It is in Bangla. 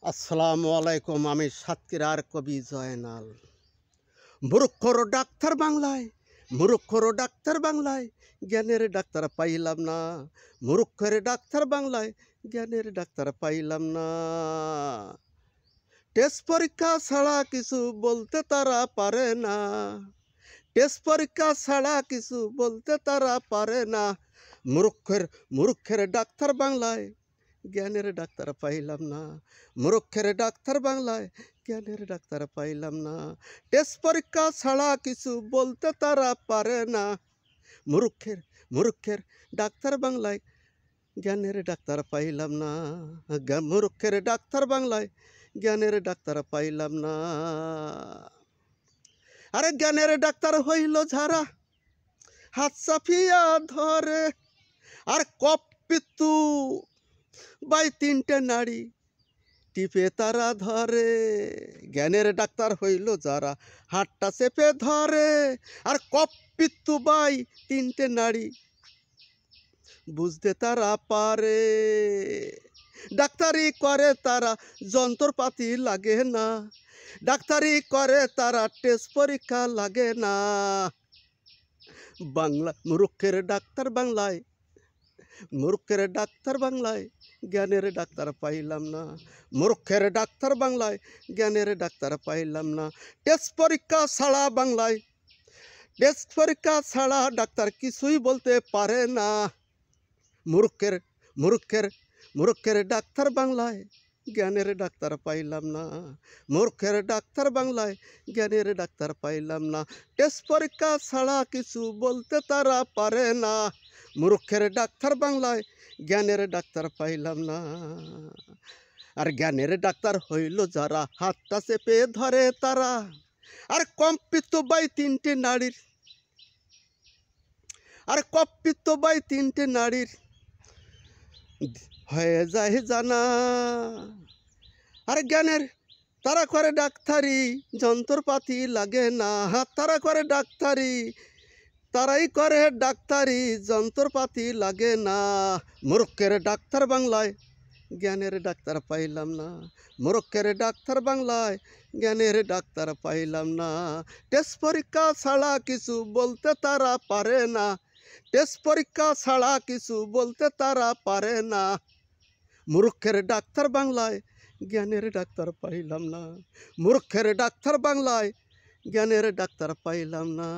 আসসালামু আলাইকুম। আমি সাতক্ষীরার কবি জয়নাল। মূর্খর ডাক্তার বাংলায়, মূর্খর ডাক্তার বাংলায়, জ্ঞানের ডাক্তার পাইলাম না। মূর্খের ডাক্তার বাংলায়, জ্ঞানের ডাক্তার পাইলাম না। টেস্ট পরীক্ষা ছাড়া কিছু বলতে তারা পারে না। টেস্ট পরীক্ষা ছাড়া কিছু বলতে তারা পারে না। মূর্খের মূর্খের ডাক্তার বাংলায়, জ্ঞানের ডাক্তার পাইলাম না। মূর্খের ডাক্তার বাংলায়, জ্ঞানের ডাক্তার পাইলাম না। টেস্ট পরীক্ষা ছাড়া কিছু বলতে তারা পারে না। মূর্খের মূর্খের ডাক্তার বাংলায়, জ্ঞানের ডাক্তার পাইলাম না। মূর্খের ডাক্তার বাংলায়, জ্ঞানের ডাক্তার পাইলাম না। আরে জ্ঞানের ডাক্তার হইল যারা, হাত চাপিয়া ধরে, আর কপ পিত্তু বাই তিনটে নাড়ি টিপে তারা ধরে। জ্ঞানের ডাক্তার হইল যারা, হাতটা চেপে ধরে, আর কপ পিত্তু বাই তিনটে নাড়ি বুঝতে তারা পারে। ডাক্তারি করে তারা, যন্ত্রপাতি লাগে না। ডাক্তারি করে তারা, টেস্ট পরীক্ষা লাগে না। বাংলা মূর্খের ডাক্তার বাংলায়, মূর্খের ডাক্তার বাংলায়, জ্ঞানের ডাক্তার পাইলাম না। মূর্খের ডাক্তার বাংলায়, জ্ঞানের ডাক্তার পাইলাম না। টেস্ট পরীক্ষা ছাড়া বাংলায়, টেস্ট পরীক্ষা ছাড়া ডাক্তার কিছুই বলতে পারে না। মূর্খের মূর্খের মূর্খের ডাক্তার বাংলায়, জ্ঞানের ডাক্তার পাইলাম না। মূর্খের ডাক্তার বাংলায়, জ্ঞানের ডাক্তার পাইলাম না। টেস্ট পরীক্ষা ছাড়া কিছু বলতে তারা পারে না। মূর্খের ডাক্তার বাংলায়, জ্ঞানের ডাক্তার পাইলাম না। আর জ্ঞানের ডাক্তার হইল যারা, হাতটা চেপে ধরে তারা, আর কম্পিত বাই তিনটে নাড়ির, আর কম্পিত বাই তিনটে নাড়ির হয়ে যায় জানা। আর জ্ঞানের তারা করে ডাক্তারি, যন্ত্রপাতি লাগে না। তারা করে ডাক্তারি, তারাই করে ডাক্তারি, যন্ত্রপাতি লাগে না। মূর্খের ডাক্তার বাংলায়, জ্ঞানের ডাক্তার পাইলাম না। মূর্খের ডাক্তার বাংলায়, জ্ঞানের ডাক্তার পাইলাম না। টেস্ট পরীক্ষা ছাড়া কিছু বলতে তারা পারে না। টেস্ট পরীক্ষা ছাড়া কিছু বলতে তারা পারে না। মূর্খের ডাক্তার বাংলায়, জ্ঞানের ডাক্তার পাইলাম না। মূর্খের ডাক্তার বাংলায়, জ্ঞানের ডাক্তার পাইলাম না।